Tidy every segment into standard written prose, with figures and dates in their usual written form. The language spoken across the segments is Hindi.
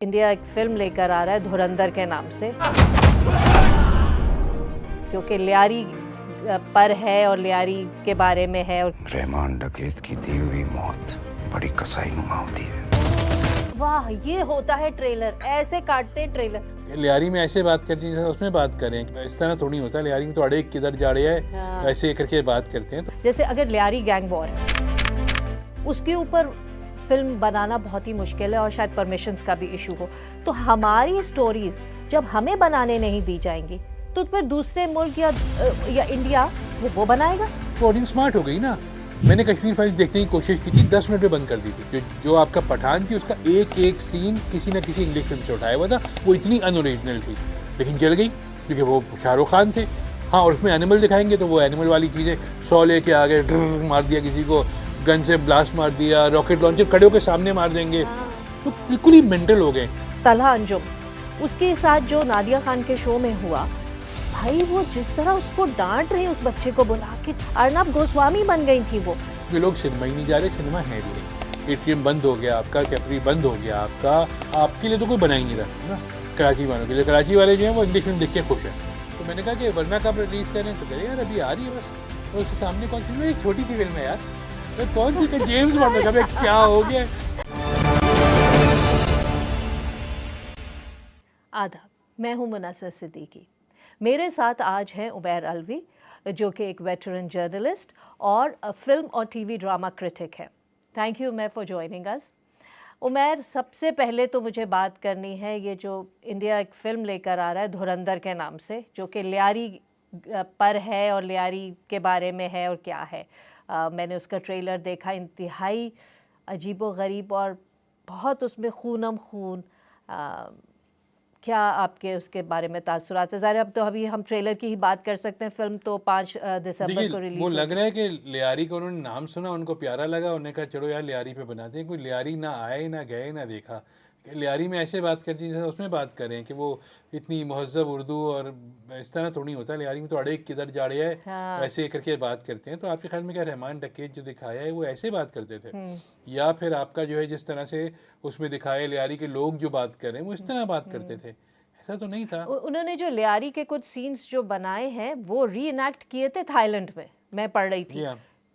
इंडिया एक फिल्म लेकर आ रहा है धुरंधर के नाम से, जो कि लियारी पर है और लियारी के बारे में है। और रहमान डकैत की दी हुई मौत बड़ी कसाईनुमा होती है। वाह, ये होता है ट्रेलर, ऐसे काटते हैं ट्रेलर। लियारी में ऐसे बात करती है उसमें बात करें, इस तरह थोड़ी होता है। लियारी में तो अड़े किधर जा रहे हैं, हाँ। ऐसे करके बात करते हैं। तो जैसे अगर लियारी गैंग वॉर है, उसके ऊपर फिल्म बनाना बहुत ही मुश्किल है और शायद परमिशंस का भी इशू हो। तो हमारी स्टोरीज जब हमें बनाने नहीं दी जाएंगी तो फिर दूसरे मुल्क या इंडिया वो बनाएगा। तो ऑडियंस स्मार्ट हो गई ना। मैंने कश्मीर फाइल्स देखने की कोशिश की थी, 10 मिनट में बंद कर दी थी। जो आपका पठान थी उसका एक एक सीन किसी ना किसी इंग्लिश फिल्म से उठाया हुआ था। वो इतनी अनओरिजिनल थी लेकिन चल गई क्योंकि वो शाहरुख खान थे। हाँ, और उसमें एनिमल दिखाएंगे तो वो एनिमल वाली चीज़ें, 100 लेके आ गए, मार दिया किसी को, गन से ब्लास्ट मार दिया, रॉकेट लॉन्चर खड़े के सामने मार देंगे। तो बिल्कुल ही मेंटल हो गए। तलहा अंजुम, उसके साथ जो नादिया खान के शो में हुआ, भाई वो जिस तरह उसको डांट रही उस बच्चे को बुला के, अर्नब गोस्वामी बन गई थी वो। ये लोग सिनेमा ही नहीं जा रहे, सिनेमा है भी नहीं। एटीएम बंद हो गया आपका, कैफरी बंद हो गया आपका, आपके लिए तो कोई बना ही नहीं रहा ना। कराची वालों के लिए, कराची वाले जो हैं वो इंग्लिश फिल्म देख के खुश हैं। तो मैंने कहा कि वरना कब रिलीज़ करें, तो कहे यार अभी आ रही है बस। तो उसके सामने कौन सी एक छोटी सी फिल्म है यार, तो कौन सी का जेम्स बॉन्ड में क्या हो गया। आदाब, मैं हूं मुनस्सर सिद्दीकी। मेरे साथ आज हैं उमैर अलवी, जो कि एक वेटरन जर्नलिस्ट और फिल्म और टीवी ड्रामा क्रिटिक है। Thank you Umair for joining us. Umair, सबसे पहले तो मुझे बात करनी है, ये जो इंडिया एक फ़िल्म लेकर आ रहा है धुरंधर के नाम से, जो कि लियारी पर है और लियारी के बारे में है और क्या है। मैंने उसका ट्रेलर देखा, इंतहाई अजीबो-गरीब और बहुत उसमें खूनम खून। क्या आपके उसके बारे में तासुरात है? ज़ाहिर है अब तो अभी हम ट्रेलर की ही बात कर सकते हैं। फिल्म तो 5 दिसंबर को रिलीज वो लग रहा है कि लियारी को उन्होंने नाम सुना, उनको प्यारा लगा, उन्होंने कहा चलो यार लियारी पे बनाते हैं। कोई लियारी ना आए ना गए ना देखा। लियारी में ऐसे बात करती है उसमें बात करें कि वो इतनी महज़्ज़ब उर्दू, और इस तरह थोड़ी होता है। लियारी में तो अड़े किधर जा रहे हैं, हाँ। वैसे करके बात करते हैं। तो आपके ख्याल में क्या रहमान डकैत जो दिखाया है वो ऐसे बात करते थे, या फिर आपका जो है जिस तरह से उसमें दिखाया लियारी के लोग जो बात कर रहे हैं वो इस तरह बात करते थे? ऐसा तो नहीं था। उन्होंने जो लियारी के कुछ सीन्स जो बनाए हैं वो रीइनैक्ट किए थे थाईलैंड में, मैं पढ़ रही थी।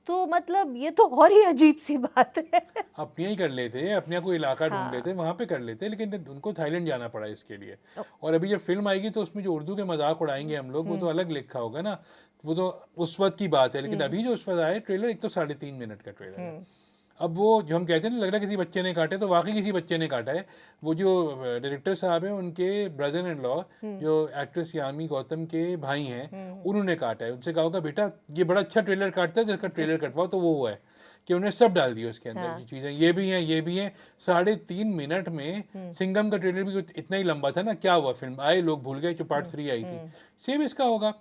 तो मतलब ये तो और ही अजीब सी बात है। अपने ही कर लेते, अपने कोई इलाका ढूंढ हाँ। लेते, वहाँ पे कर लेते, लेकिन उनको थाईलैंड जाना पड़ा इसके लिए। और अभी जब फिल्म आएगी तो उसमें जो उर्दू के मजाक उड़ाएंगे हम लोग, वो तो अलग लिखा होगा ना। वो तो उस वक्त की बात है। लेकिन अभी जो उस वक्त आया ट्रेलर, एक तो 3.5 मिनट का ट्रेलर है। अब वो जो हम कहते हैं ना, लग रहा है किसी बच्चे ने काटे, तो वाकई किसी बच्चे ने काटा है। वो जो डायरेक्टर साहब हैं, उनके ब्रदर इन लॉ जो एक्ट्रेस यामी गौतम के भाई हैं, उन्होंने काटा है। उनसे कहा होगा बेटा ये बड़ा अच्छा ट्रेलर काटता है, जिसका ट्रेलर कटवाओ। तो वो है कि उन्हें सब डाल दिया उसके अंदर की चीज़ें, ये भी हैं ये भी हैं। 3.5 मिनट में सिंघम का ट्रेलर भी इतना ही लंबा था ना। क्या हुआ, फिल्म आए, लोग भूल गए, जो पार्ट 3 आई थी। सेम इसका होगा।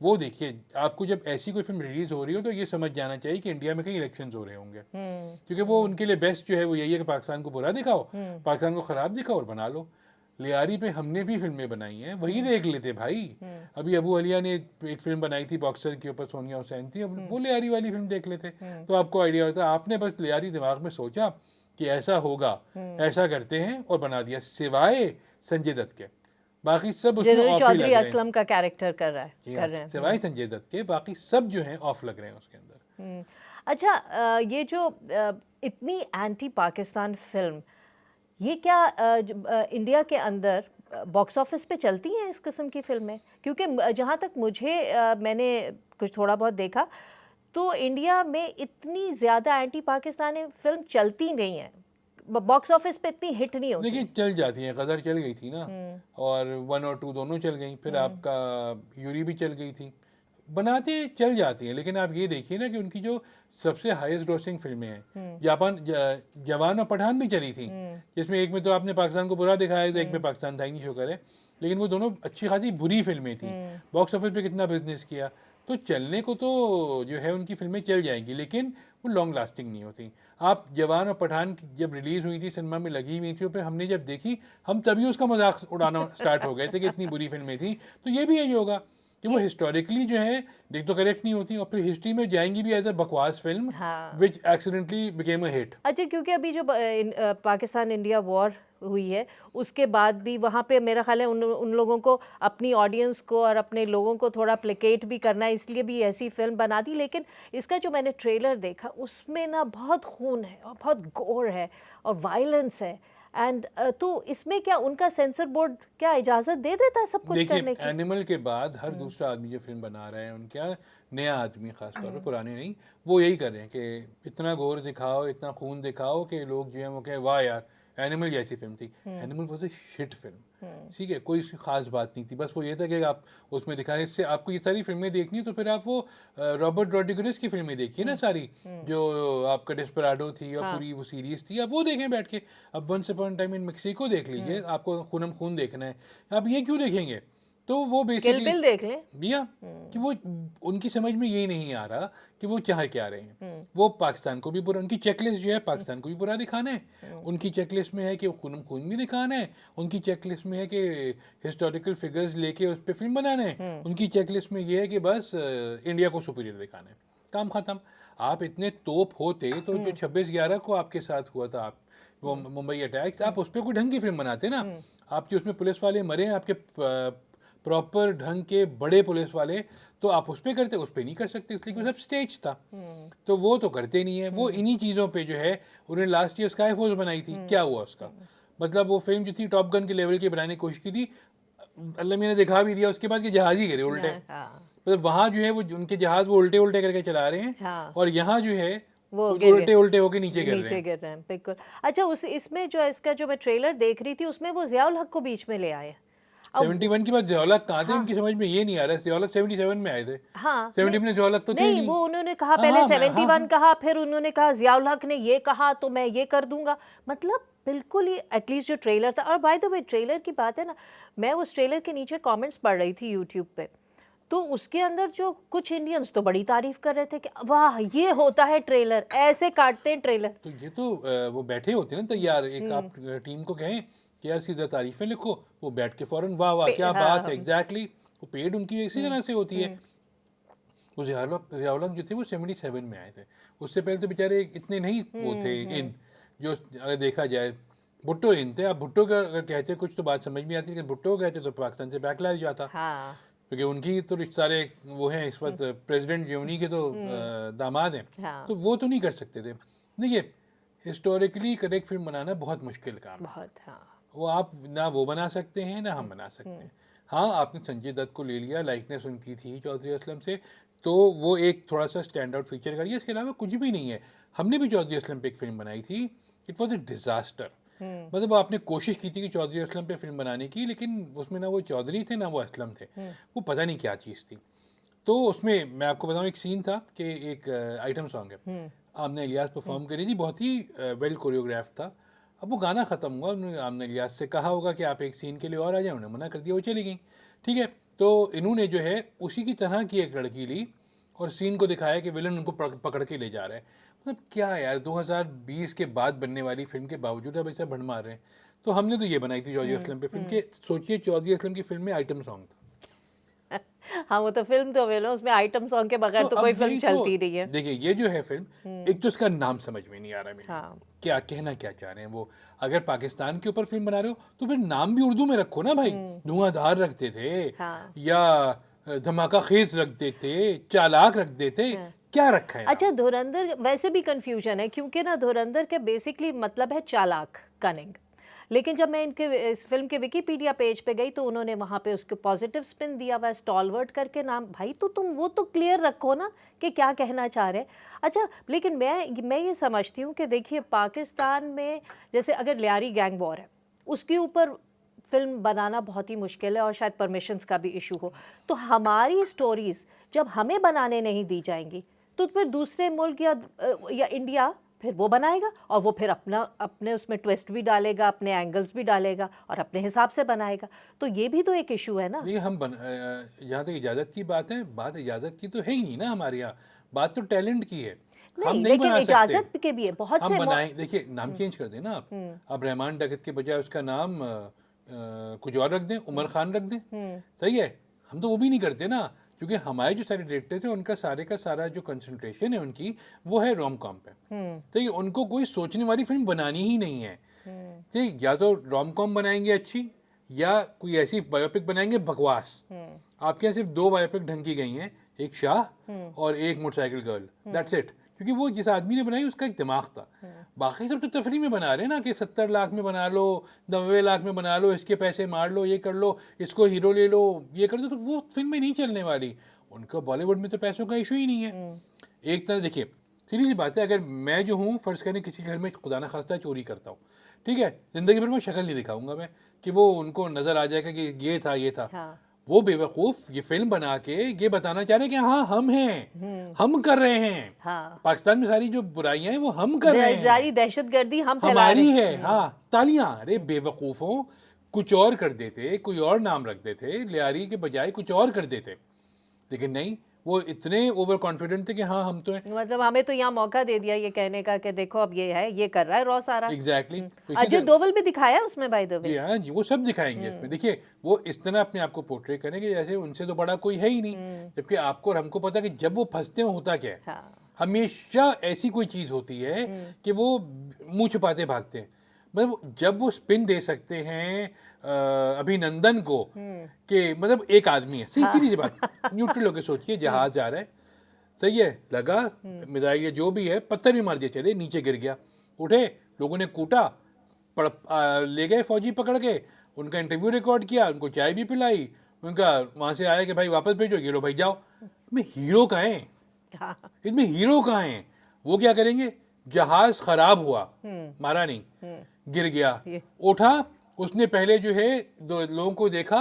वो देखिए, आपको जब ऐसी कोई फिल्म रिलीज हो रही हो तो ये समझ जाना चाहिए कि इंडिया में कहीं इलेक्शंस हो रहे होंगे, क्योंकि वो उनके लिए बेस्ट जो है वो यही है कि पाकिस्तान को बुरा दिखाओ, पाकिस्तान को खराब दिखाओ और बना लो। लियारी पे हमने भी फिल्में बनाई हैं, वही देख लेते भाई। अभी अबू अलिया ने एक फिल्म बनाई थी बॉक्सर के ऊपर, सोनिया हुसैन थी, अब वो लियारी वाली फिल्म देख लेते तो आपको आइडिया होता। आपने बस लियारी दिमाग में सोचा कि ऐसा होगा, ऐसा करते हैं और बना दिया, सिवाय संजय दत्त के। बाकी सब उसमें ऑफ ही लग चौधरी रहे हैं। असलम का कैरेक्टर कर रहे हैं। सिवाय संजय दत्त के बाकी सब जो हैं ऑफ लग रहे हैं उसके अंदर। अच्छा, ये जो इतनी एंटी पाकिस्तान फिल्म, ये क्या इंडिया के अंदर बॉक्स ऑफिस पे चलती हैं इस किस्म की फिल्में? क्योंकि जहाँ तक मुझे मैंने कुछ थोड़ा बहुत देखा तो इंडिया में इतनी ज़्यादा एंटी पाकिस्तानी फिल्म चलती नहीं है, बॉक्स ऑफिस पे इतनी हिट नहीं होती। देखिए चल जाती है, गदर चल गई थी ना, और 1 और 2 दोनों चल गई। फिर आपका यूरी भी चल गई थी। बनाते चल जाती हैं, लेकिन आप ये देखिए ना कि उनकी जो सबसे हाईएस्ट ग्रोसिंग फिल्में हैं, जवान और पठान भी चली थी, जिसमें एक में तो आपने पाकिस्तान को बुरा दिखाया था, एक में पाकिस्तान था ही नहीं, शुक्र है। लेकिन वो दोनों अच्छी खासी बुरी फिल्में थी। बॉक्स ऑफिस पे कितना बिजनेस किया। तो चलने को तो जो है उनकी फिल्में चल जाएंगी, लेकिन वो लॉन्ग लास्टिंग नहीं होती। आप जवान और पठान जब रिलीज़ हुई थी, सिनेमा में लगी हुई थी, फिर हमने जब देखी, हम तभी उसका मजाक उड़ाना स्टार्ट हो गए थे कि इतनी बुरी फिल्में थी। तो ये भी यही होगा कि वो हिस्टोरिकली जो है देख तो करेक्ट नहीं होती, और फिर हिस्ट्री में जाएंगी भी एज अ बकवास film, which accidentally became a hit. अच्छा, क्योंकि अभी जो पाकिस्तान इंडिया वॉर हुई है, उसके बाद भी वहाँ पे मेरा ख्याल है उन लोगों को अपनी ऑडियंस को और अपने लोगों को थोड़ा प्लेकेट भी करना है, इसलिए भी ऐसी फिल्म बना दी। लेकिन इसका जो मैंने ट्रेलर देखा उसमें ना बहुत खून है और बहुत गोर है और वायलेंस है। एंड तो इसमें क्या उनका सेंसर बोर्ड क्या इजाज़त दे देता है सब कुछ करने देखिए की? एनिमल के बाद हर दूसरा आदमी जो फिल्म बना रहा है उनका नया आदमी, खासतौर पे पुराने नहीं, वो यही कर रहे हैं कि इतना गोर दिखाओ, इतना खून दिखाओ कि लोग जो है वो कहें वाह यार एनिमल जैसी फिल्म थी। Animal was a shit film, ठीक है, कोई इसकी खास बात नहीं थी, बस वो ये था कि आप उसमें दिखाएं। इससे आपको ये सारी फिल्में देखनी है तो फिर आप वो रॉबर्ट रोड्रिगेज की फिल्में देखिए ना सारी, जो आपका डेस्पराडो थी और पूरी वो सीरीज थी, आप वो देखें बैठ के। अब once upon time in Mexico देख लीजिए, आपको खूनम खून देखना है, आप ये क्यों देखेंगे? तो वो किल बेसिकली बिल देख लें। भैया कि वो उनकी समझ में ये नहीं आ रहा कि वो चाह क्या रहे हैं। वो पाकिस्तान को भी बुरा, उनकी चेकलिस्ट जो है पाकिस्तान को भी बुरा दिखाना है, उनकी चेकलिस्ट में है कि खून खून भी दिखाना है, उनकी चेकलिस्ट में है कि हिस्टोरिकल फिगर्स लेके उस पर फिल्म बनाना है, उनकी चेकलिस्ट में ये है कि बस इंडिया को सुपीरियर दिखाना है, काम खत्म। आप इतने तोप होते तो जो 26/11 को आपके साथ हुआ था, आप वो मुंबई अटैक्स, आप उस पर कोई ढंग की फिल्म बनाते ना। आपके उसमें पुलिस वाले मरे हैं, आपके प्रॉपर ढंग के बड़े पुलिस वाले, तो आप उस पर करते, उस पर नहीं कर सकते इसलिए कि सब स्टेज था। तो वो तो करते नहीं है। वो इन्हीं चीज़ों पे जो है, उन्होंने लास्ट ईयर स्काई फोर्स बनाई थी, क्या हुआ उसका? मतलब वो फिल्म जो थी टॉप गन के लेवल की बनाने की कोशिश की थी, अल्लाह मियां ने दिखा भी दिया उसके बाद कि जहाज ही गिरे उल्टे। हाँ, मतलब वहाँ जो है वो उनके जहाज वो उल्टे उल्टे करके चला रहे हैं, हाँ। और यहाँ जो है वो वो गिर उल्टे उल्टे होके नीचे गिर रहे नीचे हैं। गिर रहे हैं, बिल्कुल। अच्छा, उस इसमें जो इसका जो मैं ट्रेलर देख रही थी उसमें वो ज़ियाउल हक को बीच में ले आए। अब 71 के बाद ज़ियाउल-हक कहाँ थे? हाँ, उनकी समझ में ये नहीं आ रहा है। ज़ियाउल-हक 77 में आए थे। हाँ, 70 नहीं, में ज़ियाउल-हक तो थे नहीं, नहीं। वो उन्होंने कहा हाँ, पहले हाँ, हाँ, 71 हाँ। कहा, फिर उन्होंने कहा ज़ियाउल हक ने ये कहा तो मैं ये कर दूंगा। मतलब बिल्कुल ही एटलीस्ट जो ट्रेलर था। और बाय द वे ट्रेलर की बात है ना, मैं उस ट्रेलर के नीचे कमेंट्स पढ़ रही थी यूट्यूब पे, तो उसके अंदर जो कुछ इंडियंस तो बड़ी तारीफ कर रहे थे कि वाह ये होता है ट्रेलर, ऐसे काटते हैं ट्रेलर। तो ये तो वो बैठे होते हैं ना तैयार, एक आप टीम को कहें कि यार इसकी ज़रा तारीफें लिखो, वो बैठ के फौरन वाह वाह क्या बात है, एग्जैक्टली। वो पेड उनकी इसी तरह से होती है। वो ज़ियाउल-हक जो थे वो 77 में आए थे। उससे पहले तो बेचारे इतने नहीं वो थे इन, जो अगर देखा जाए भुट्टो इन थे। आप भुट्टो का अगर कहते कुछ तो बात समझ में आती, लेकिन भुट्टो कहते तो पाकिस्तान से बैकलैश जाता, हाँ, क्योंकि उनकी तो सारे वो हैं इस वक्त प्रेसिडेंट जो उन्हीं के तो दामाद हैं, हाँ, तो वो तो नहीं कर सकते थे। देखिए हिस्टोरिकली करेक्ट फिल्म बनाना बहुत मुश्किल काम है। बहुत, हाँ, वो आप ना वो बना सकते हैं ना हम बना सकते हैं। हाँ, आपने संजय दत्त को ले लिया, लाइकनेस उनकी थी चौधरी असलम से, तो वो एक थोड़ा सा स्टैंड आउट फीचर करिए, इसके अलावा कुछ भी नहीं है। हमने भी चौधरी असलम पे एक फिल्म बनाई थी, इट वॉज ए डिज़ास्टर। मतलब आपने कोशिश की थी कि चौधरी असलम पे फिल्म बनाने की, लेकिन उसमें ना वो चौधरी थे ना वो असलम थे, वो पता नहीं क्या चीज़ थी। तो उसमें मैं आपको बताऊं, एक सीन था कि एक आइटम सॉन्ग है, आमना इलियास परफॉर्म करी थी, बहुत ही वेल कोरियोग्राफ था। अब वो गाना ख़त्म हुआ, उन्होंने आमना इलियास से कहा होगा कि आप एक सीन के लिए और आ जाए, उन्होंने मना कर दिया, वो चली गई। ठीक है, तो इन्होंने जो है उसी की तरह की एक लड़की ली और सीन को दिखाया कि विलन उनको पकड़ के ले जा रहा है। मतलब क्या यार, 2020 के बाद बनने वाली फिल्म के बावजूद अब ऐसा भंड मार रहे हैं। तो हमने तो ये बनाई थी चौधरी असलम पे फिल्म के, सोचिए चौधरी असलम की फिल्म में आइटम सॉन्ग था। हाँ, वो तो फिल्म तो वेलो उसमें आइटम सॉन्ग के बगैर तो अब कोई फिल्म यही चलती नहीं है। देखिए ये जो है फिल्म, एक तो इसका नाम समझ में नहीं आ रहा मेरे, हाँ, क्या कहना क्या चाह रहे हैं वो। अगर पाकिस्तान के ऊपर फिल्म बना रहे हो तो फिर नाम भी उर्दू में रखो ना भाई। धुआंधार रख देते हाँ। या धमाका खेज रख देते, चालाक रख देते, क्या रखा है नाम? अच्छा, धुरंधर वैसे भी कंफ्यूजन है क्योंकि ना धुरंधर के बेसिकली मतलब है चालाक, कनिंग। लेकिन जब मैं इनके इस फिल्म के विकीपीडिया पेज पे गई तो उन्होंने वहाँ पे उसके पॉजिटिव स्पिन दिया हुआ है, स्टॉलवर्ट करके नाम। भाई तो तुम वो तो क्लियर रखो ना कि क्या कहना चाह रहे हैं। अच्छा, लेकिन मैं ये समझती हूँ कि देखिए पाकिस्तान में जैसे अगर लियारी गैंग वॉर है, उसके ऊपर फिल्म बनाना बहुत ही मुश्किल है और शायद परमिशंस का भी इशू हो। तो हमारी स्टोरीज़ जब हमें बनाने नहीं दी जाएंगी तो फिर दूसरे मुल्क या इंडिया फिर वो बनाएगा और वो फिर अपने उसमें ट्विस्ट भी डालेगा, अपने एंगल्स भी डालेगा और अपने हिसाब से बनाएगा। तो ये भी तो एक इशू है ना। ये हम जहाँ तक इजाज़त की बात है, बात इजाज़त की तो है ही नहीं ना हमारे यहाँ, बात तो टैलेंट की है। हम नहीं, नहीं लेकिन बना इजाजत सकते, के भी है बहुत हम से बनाएं। देखिए नाम चेंज कर दें ना आप, अब रहमान डकैत के बजाय उसका नाम कुछ और रख दें, उमर खान रख दें, सही है। हम तो वो भी नहीं करते ना, क्योंकि हमारे जो सारे डायरेक्टर्स हैं उनका सारे का सारा जो कंसंट्रेशन है उनकी वो है रोम कॉम पे। तो ये उनको कोई सोचने वाली फिल्म बनानी ही नहीं है। ठीक, या तो रोम कॉम बनाएंगे अच्छी, या कोई ऐसी बायोपिक बनाएंगे बकवास। आपके यहाँ सिर्फ 2 बायोपिक ढंग की गई हैं, एक शाह और एक मोटरसाइकिल गर्ल, दैट्स इट। क्योंकि वो जिस आदमी ने बनाई उसका एक दिमाग था। बाकी सब तो तफरी में बना रहे हैं ना, कि 70 लाख में बना लो, 90 लाख में बना लो, इसके पैसे मार लो, ये कर लो, इसको हीरो ले लो, ये कर दो, तो वो फिल्में नहीं चलने वाली। उनका बॉलीवुड में तो पैसों का इशू ही नहीं है। एक तरह देखिए, सीधी सी बात है, अगर मैं जो हूँ फर्ज करें किसी घर में खुदा न खास्ता चोरी करता हूँ, ठीक है, जिंदगी भर में शक्ल नहीं दिखाऊंगा मैं, कि वो उनको नजर आ जाएगा कि ये था ये था। हाँ। वो बेवकूफ ये फिल्म बना के ये बताना चाह रहे हैं कि हाँ हम हैं, हम कर रहे हैं। हाँ। पाकिस्तान में सारी जो बुराइयां हैं वो हम कर रहे हैं, सारी दहशतगर्दी हम फैला हमारी रहे हैं। है। हाँ, तालियां। अरे बेवकूफों, कुछ और कर देते, कोई और नाम रख देते, लियारी के बजाय कुछ और कर देते, लेकिन नहीं, वो इतने ओवर कॉन्फिडेंट थे कि हाँ हम तो हैं। मतलब हमें तो यहाँ मौका दे दिया ये कहने का कि देखो अब ये है, ये कर रहा है रॉ सारा। एग्जैक्टली। अजय देओल भी दिखाया है उसमें बाय द वे। जी हाँ जी, वो सब दिखाएंगे इसमें। देखिए, वो इस तरह अपने आप को पोर्ट्रे करेंगे जैसे उनसे तो बड़ा कोई है ही नहीं, जबकि आपको और हमको पता है कि जब वो फंसते हैं होता क्या है। हाँ। हमेशा ऐसी कोई चीज होती है कि वो मुंह छुपाते भागते हैं। मतलब जब वो स्पिन दे सकते हैं अभिनंदन को, कि मतलब एक आदमी है, सीधी सी बात, न्यूट्रल होकर सोचिए, जहाज जा रहा है, सही है, लगा मिसाइल या जो भी है, पत्थर भी मार दिया, चले नीचे गिर गया, उठे, लोगों ने कूटा, ले गए फौजी पकड़ के, उनका इंटरव्यू रिकॉर्ड किया, उनको चाय भी पिलाई, उनका वहां से आया कि भाई वापस भेजो, ये लो भाई जाओ। इसमें हीरो कहाँ है? हाँ। इसमें हीरो कहाँ है? वो क्या करेंगे? जहाज खराब हुआ, मारा नहीं, गिर गया, उठा, उसने पहले जो है 2 लोगों को देखा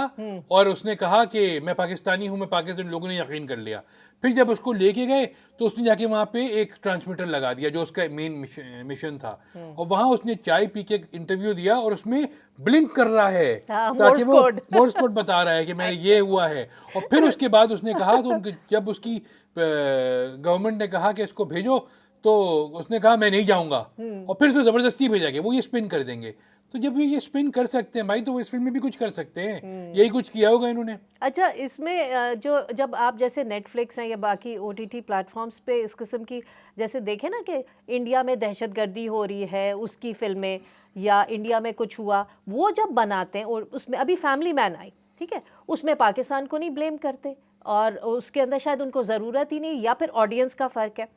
और उसने कहा कि मैं पाकिस्तानी हूँ, मैं पाकिस्तानी, लोगों ने यकीन कर लिया। फिर जब उसको लेके गए तो उसने जाके वहाँ पे एक ट्रांसमीटर लगा दिया जो उसका मेन मिशन था, और वहाँ उसने चाय पी के इंटरव्यू दिया और उसमें ब्लिंक कर रहा है, ताकि वो मोर्स कोड बता रहा है कि मैंने ये हुआ है। और फिर उसके बाद उसने कहा, तो उनके जब उसकी गवर्नमेंट ने कहा कि इसको भेजो, तो उसने कहा मैं नहीं जाऊंगा, और फिर तो जबरदस्ती भेजा गया। वो ये स्पिन कर देंगे, तो जब ये स्पिन कर सकते हैं भाई, तो वो इस फिल्म में भी कुछ कर सकते हैं। यही कुछ किया होगा इन्होंने। अच्छा, इसमें जो जब आप जैसे नेटफ्लिक्स हैं या बाकी ओटीटी प्लेटफॉर्म्स पे इस किस्म की जैसे देखें ना कि इंडिया में दहशतगर्दी हो रही है उसकी फिल्में, या इंडिया में कुछ हुआ, वो जब बनाते हैं, और उसमें अभी फैमिली मैन आई, ठीक है, उसमें पाकिस्तान को नहीं ब्लेम करते, और उसके अंदर शायद उनको ज़रूरत ही नहीं, या फिर ऑडियंस का फ़र्क है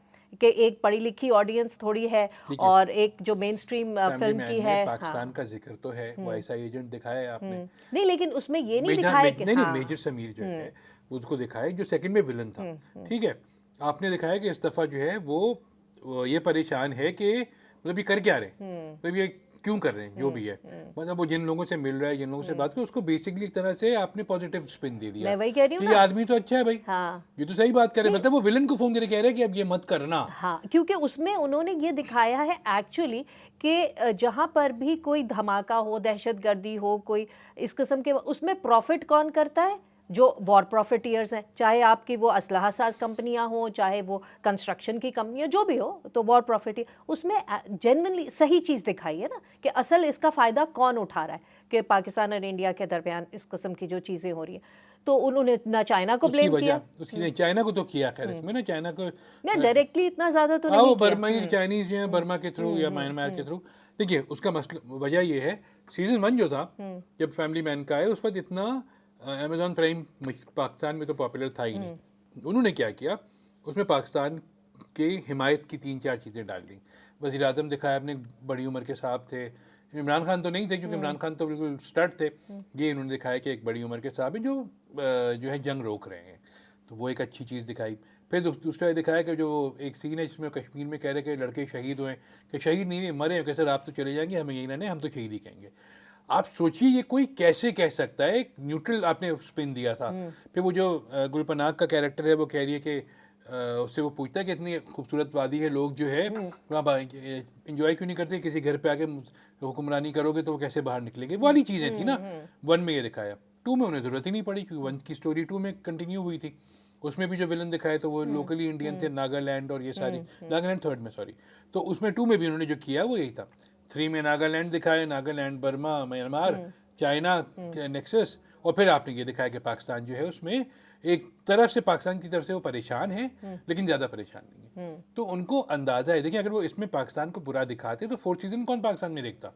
कि एक पढ़ी लिखी ऑडियंस थोड़ी है और एक जो मेन स्ट्रीम फिल्म की है। पाकिस्तान का जिक्र तो है, वो ऐसा एजेंट दिखाया है आपने। नहीं, लेकिन उसमें ये नहीं दिखाया कि नहीं, मेजर समीर जो है उसको दिखाया जो सेकंड में विलन था, ठीक है। आपने दिखाया कि इस दफा जो है वो ये परेशान है कि मतलब ये कर क्या रहे, मतलब ये क्यों कर रहे हैं, जो भी है, मतलब वो जिन लोगों से मिल रहा है, जिन लोगों से बात कर, उसको बेसिकली एक तरह से आपने पॉजिटिव स्पिन दे दिया। मैं वही कह रही हूँ ये आदमी तो अच्छा है भाई। हाँ। ये तो सही बात कर रहे हैं, मतलब वो विलन को फोन करके कह रहे हैं कि अब ये मत करना। हाँ, क्योंकि उसमें उन्होंने ये दिखाया है एक्चुअली कि जहाँ पर भी कोई धमाका हो, दहशतगर्दी हो, कोई इस किस्म के, उसमें प्रॉफिट कौन करता है? जो वॉर प्रॉफिटियर्स हैं, चाहे आपकी वो असलहा साज कंपनियां हों, चाहे वो कंस्ट्रक्शन की कंपनियां, जो भी हो, तो वॉर प्रॉफिटियर। उसमें जेन्युइनली सही चीज़ दिखाई है ना कि असल इसका फ़ायदा कौन उठा रहा है, कि पाकिस्तान और इंडिया के दरमियान इस किस्म की जो चीज़ें हो रही हैं। तो उन्होंने ना चाइना को ब्लेम किया, उसकी चाइना को तो किया, खैर इसमें ना चाइना को डायरेक्टली इतना ज़्यादा तो नहीं किया। बर्मा, चाइनीज जो है बर्मा के थ्रू या म्यांमार के थ्रू। देखिए उसका मसला, वजह ये है, सीजन 1 जो था जब फैमिली मैन का है, उस वक्त इतना अमेज़ॉन प्राइम पाकिस्तान में तो पॉपुलर था ही नहीं। उन्होंने क्या किया, उसमें पाकिस्तान के हिमायत की 3-4 चीज़ें डाल दी। वज़ीर आज़म दिखाया, अपने बड़ी उम्र के साहब थे, इमरान खान तो नहीं थे क्योंकि इमरान खान तो बिल्कुल स्टड थे। ये इन्होंने दिखाया कि एक बड़ी उम्र के साहब हैं जो है जंग रोक रहे हैं, तो वो एक अच्छी चीज़ दिखाई। फिर दूसरा ये दिखाया कि जो एक सीन है जिसमें कश्मीर में कह रहे कि लड़के शहीद हुए, कि शहीद नहीं मरे हैं, कि सर आप तो चले जाएंगे, हमें यही रहने, हम तो शहीद ही कहेंगे। आप सोचिए ये कोई कैसे कह सकता है, एक न्यूट्रल आपने स्पिन दिया था। फिर वो जो गुलपनाग का कैरेक्टर है, वो कह रही है कि उससे वो पूछता है कि इतनी खूबसूरत वादी है, लोग जो है वहाँ इंजॉय क्यों नहीं करते, किसी घर पे आके हुक्मरानी करोगे तो वो कैसे बाहर निकलेंगे, वो वाली चीज़ें थी ना। 1 में ये दिखाया, 2 में उन्हें ज़रूरत ही नहीं पड़ी क्योंकि 1 की स्टोरी 2 में कंटिन्यू हुई थी। उसमें भी जो विलन दिखाए तो वो लोकली इंडियन थे, नागालैंड और ये सारी, नागालैंड 3rd में सॉरी, तो उसमें 2 में भी उन्होंने जो किया वो यही था। 3 में नागालैंड दिखाए, Nagaland, Burma, Myanmar, China nexus, और फिर आपने ये दिखाया कि पाकिस्तान जो है उसमें एक तरफ से पाकिस्तान की तरफ से वो परेशान है, लेकिन ज़्यादा परेशान नहीं है। तो उनको अंदाज़ा है, देखिए अगर वो इसमें पाकिस्तान को बुरा दिखाते तो 4th सीज़न कौन पाकिस्तान में देखता,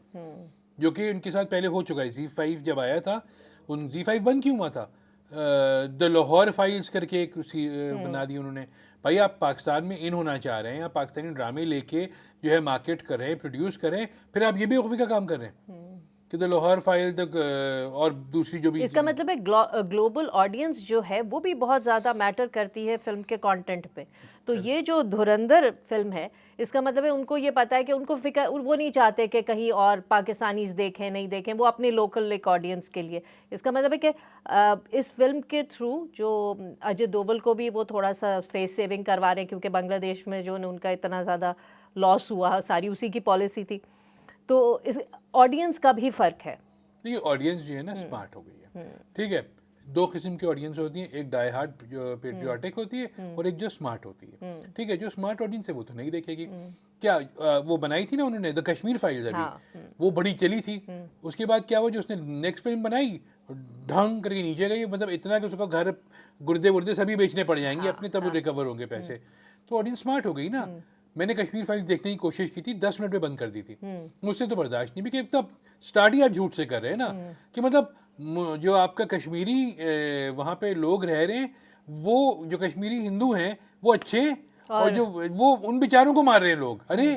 जो कि उनके साथ पहले हो चुका है। Z5 जब आया था, उन Z5 बंद क्यों हुआ था, द लाहौर फाइल्स करके एक बना दी उन्होंने। भाई आप पाकिस्तान में इन होना चाह रहे हैं, आप पाकिस्तानी ड्रामे लेके जो है मार्केट कर रहे हैं, प्रोड्यूस कर रहे हैं, फिर आप ये भी बेवकूफ़ी का काम कर रहे हैं कि द लाहौर फाइल तक और दूसरी जो भी। इसका मतलब है ग्लोबल ऑडियंस जो है वो भी बहुत ज़्यादा मैटर करती है फिल्म के कंटेंट पे। तो ये जो धुरंधर फिल्म है, इसका मतलब है उनको ये पता है कि उनको फिक्र, वो नहीं चाहते कि कहीं और पाकिस्तानीज देखें नहीं देखें, वो अपनी लोकल एक ऑडियंस के लिए। इसका मतलब है कि इस फिल्म के थ्रू जो अजय दोवल को भी वो थोड़ा सा फेस सेविंग करवा रहे हैं, क्योंकि बांग्लादेश में जो उनका इतना ज़्यादा लॉस हुआ, सारी उसी की पॉलिसी थी। तो इस ऑडियंस का भी फ़र्क है। ये ऑडियंस जो है ना स्मार्ट हो गई है, ठीक है। दो किस्म की ऑडियंस होती है, एक डाई हार्ड जो पेट्रियोटिक होती है और एक जो स्मार्ट होती है, ठीक है। जो स्मार्ट ऑडियंस है वो तो नहीं देखेगी। क्या वो बनाई थी ना उन्होंने द कश्मीर फाइल्स, अभी वो बड़ी चली थी। उसके बाद क्या हुआ, जो उसने नेक्स्ट फिल्म बनाई ढंग करके नीचे गई, मतलब इतना कि उसका घर गुर्दे वुर्दे सभी बेचने पड़ जाएंगे अपने, तब रिकवर होंगे पैसे। तो ऑडियंस स्मार्ट हो गई ना। मैंने कश्मीर फाइल्स देखने की कोशिश की थी, 10 मिनट में बंद कर दी थी। मुझसे तो बर्दाश्त नहीं भी कि तब स्टार्ट ही आप झूठ से कर रहे हैं ना, कि मतलब जो आपका कश्मीरी वहाँ पे लोग रह रहे हैं, वो जो कश्मीरी हिंदू हैं वो अच्छे हैं, और जो वो उन बेचारों को मार रहे हैं लोग। अरे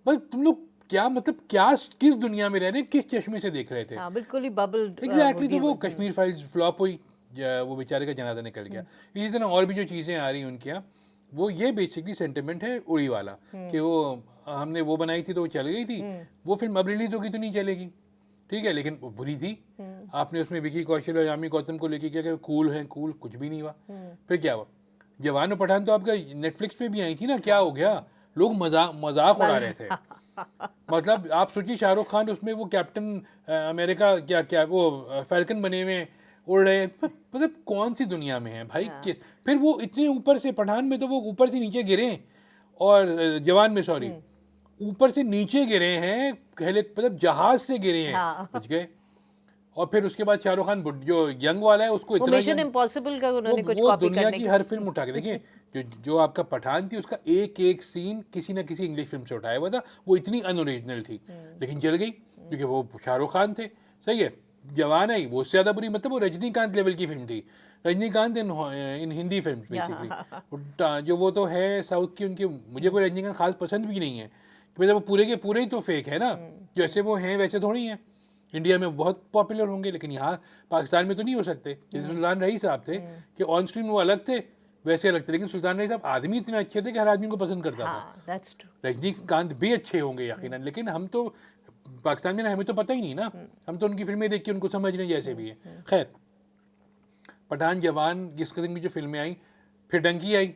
भाई तुम लोग क्या, मतलब क्या, किस दुनिया में रह रहे हैं, किस चश्मे से देख रहे थे। बिल्कुल ही बबल एग्जैक्टली। तो वो कश्मीर फाइल्स फ्लॉप हुई, वो बेचारे का जनाजा निकल गया। इसी तरह और भी जो चीज़ें आ रही हैं उनके यहाँ, वो ये बेसिकली सेंटिमेंट है उड़ी वाला, कि वो हमने वो बनाई थी तो वो चल गई थी, वो फिल्म अब रिलीज होगी तो नहीं चलेगी, ठीक है, लेकिन वो बुरी थी। आपने उसमें विकी कौशल और यामी गौतम को लेके क्या कूल है, कूल कुछ भी नहीं हुआ। फिर क्या हुआ, जवान और पठान तो आपका नेटफ्लिक्स पे भी आई थी ना, क्या हो गया, लोग मजाक उड़ा रहे थे। मतलब आप सोचिए शाहरुख खान उसमें वो कैप्टन अमेरिका क्या वो फैल्कन बने हुए उड़ रहे, मतलब कौन सी दुनिया में है भाई। फिर वो इतने ऊपर से, पठान में तो वो ऊपर से नीचे गिरे, और जवान में सॉरी ऊपर से नीचे गिरे हैं, मतलब जहाज से गिरे हैं, बच गए। और फिर उसके बाद शाहरुख खान जो यंग वाला है उसको इतना मिशन इम्पॉसिबल का उन्होंने कुछ वो कॉपी दुनिया करने की हर फिल्म उठा के देखिए, जो आपका पठान थी उसका एक एक सीन किसी ना किसी इंग्लिश फिल्म से उठाया हुआ था, वो इतनी अनओरिजिनल थी, लेकिन चल गई क्योंकि वो शाहरुख खान थे। सही है। जवान आई वो उससे ज़्यादा बुरी, मतलब वो रजनीकांत लेवल की फिल्म थी, रजनीकांत इन हिंदी फिल्म बेसिकली। जो वो तो है साउथ की, उनकी मुझे कोई रजनीकांत खास पसंद भी नहीं है, मतलब वो पूरे के पूरे ही तो फेक है ना, जैसे वो हैं वैसे थोड़ी हैं। इंडिया में बहुत पॉपुलर होंगे, लेकिन यहाँ पाकिस्तान में तो नहीं हो सकते। जैसे सुल्तान रही साहब थे कि ऑन स्क्रीन वो अलग थे, वैसे अलग थे, लेकिन सुल्तान रही साहब आदमी इतने अच्छे थे कि हर आदमी को पसंद करता था। रजनीकांत भी अच्छे होंगे यकीनन, लेकिन हम तो पाकिस्तान में ना, हमें तो पता ही नहीं ना, हम तो उनकी फिल्में देख के उनको समझ रहे जैसे भी है। खैर, पठान, जवान, जिस किस्म की जो फिल्में आई, फिर डंकी आई,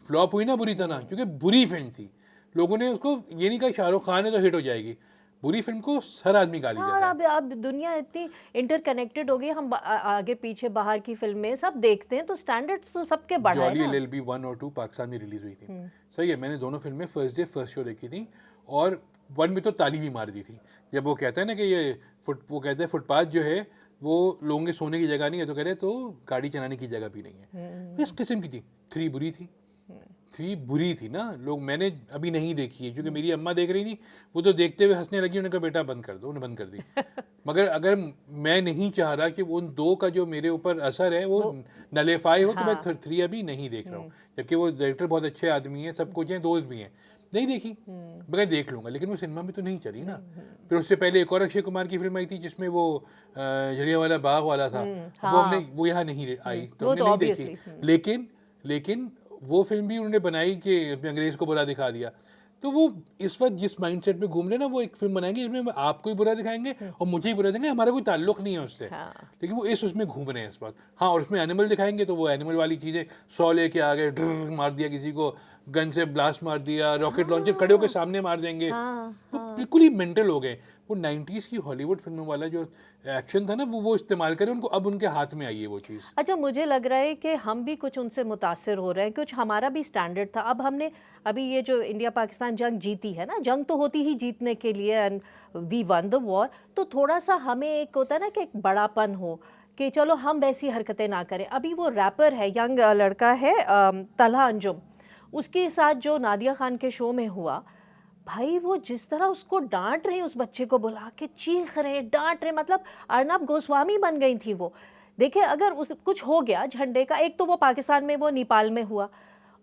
फ्लॉप हुई ना बुरी तरह, क्योंकि बुरी फिल्म थी। लोगों ने उसको ये नहीं कहा शाहरुख खान है तो हिट हो जाएगी, बुरी फिल्म को हर आदमी गाली देता है। अब दुनिया इतनी इंटरकनेक्टेड हो गई, हम आगे पीछे बाहर की फिल्में सब देखते हैं, तो स्टैंडर्ड्स तो सबके बढ़ा है ना। जॉली LLB 1 और 2 पाकिस्तान में रिलीज हुई थी, सही है। मैंने दोनों फिल्में फर्स्ट डे फर्स्ट शो देखी थी, और 1 में तो ताली भी मार दी थी। जब वो कहता है ना कि ये वो कहते हैं फुटपाथ जो है वो लोगों के सोने की जगह नहीं है, तो कह रहे तो गाड़ी चलाने की जगह भी नहीं है, इस किस्म की थी। 3 बुरी थी, 3 बुरी थी ना। लोग, मैंने अभी नहीं देखी है क्योंकि मेरी अम्मा देख रही थी, वो तो देखते हुए हंसने लगी, उन्होंने कहा बेटा बंद कर दो, उन्हें बंद कर दी। मगर अगर मैं नहीं चाह रहा कि उन 2 का जो मेरे ऊपर असर है वो नलेफाई हो, तो मैं 3 अभी नहीं देख रहा हूँ, जबकि वो डायरेक्टर बहुत अच्छे आदमी हैं, सब कुछ हैं, दोस्त भी हैं। नहीं देखी, मैं देख लूँगा, लेकिन वो सिनेमा में तो नहीं चली ना। फिर उससे पहले एक और अक्षय कुमार की फिल्म आई थी जिसमें वो जलियांवाला बाग वाला था, वो यहाँ नहीं आई, तो हमने नहीं देखी। लेकिन वो फिल्म भी उन्होंने बनाई कि अंग्रेज को बुरा दिखा दिया। तो वो इस वक्त जिस माइंडसेट में घूम रहे ना, वो एक फिल्म बनाएंगे जिसमें आपको ही बुरा दिखाएंगे और मुझे ही बुरा दिखाएंगे, हमारा कोई ताल्लुक नहीं है उससे, लेकिन वो उसमें घूम रहे हैं इस वक्त। हाँ, और उसमें एनिमल दिखाएंगे तो वो एनिमल वाली चीज़ें, 100 लेके आ गए, मार दिया किसी को, गन से ब्लास्ट मार दिया, रॉकेट लॉन्चर खड़े होकर सामने मार देंगे। हाँ, तो बिल्कुल ही मेंटल हो गए। वो 90s की हॉलीवुड फिल्मों वाला जो एक्शन था ना, वो इस्तेमाल करें, उनको अब उनके हाथ में आई है वो चीज़। अच्छा, मुझे लग रहा है कि हम भी कुछ उनसे मुतासिर हो रहे हैं, कुछ हमारा भी स्टैंडर्ड था। अब हमने अभी ये जो इंडिया पाकिस्तान जंग जीती है ना, जंग तो होती ही जीतने के लिए, and we won the war, तो थोड़ा सा हमें एक होता है ना कि एक बड़ापन हो कि चलो हम वैसी हरकतें ना करें। अभी वो रैपर है, यंग लड़का है, तलहा अंजुम, उसके साथ जो नादिया खान के शो में हुआ, भाई वो जिस तरह उसको डांट रहे, उस बच्चे को बुला के चीख रहे, डांट रहे, मतलब अर्नब गोस्वामी बन गई थी वो। देखिए, अगर उस कुछ हो गया झंडे का, एक तो वो पाकिस्तान में, वो नेपाल में हुआ,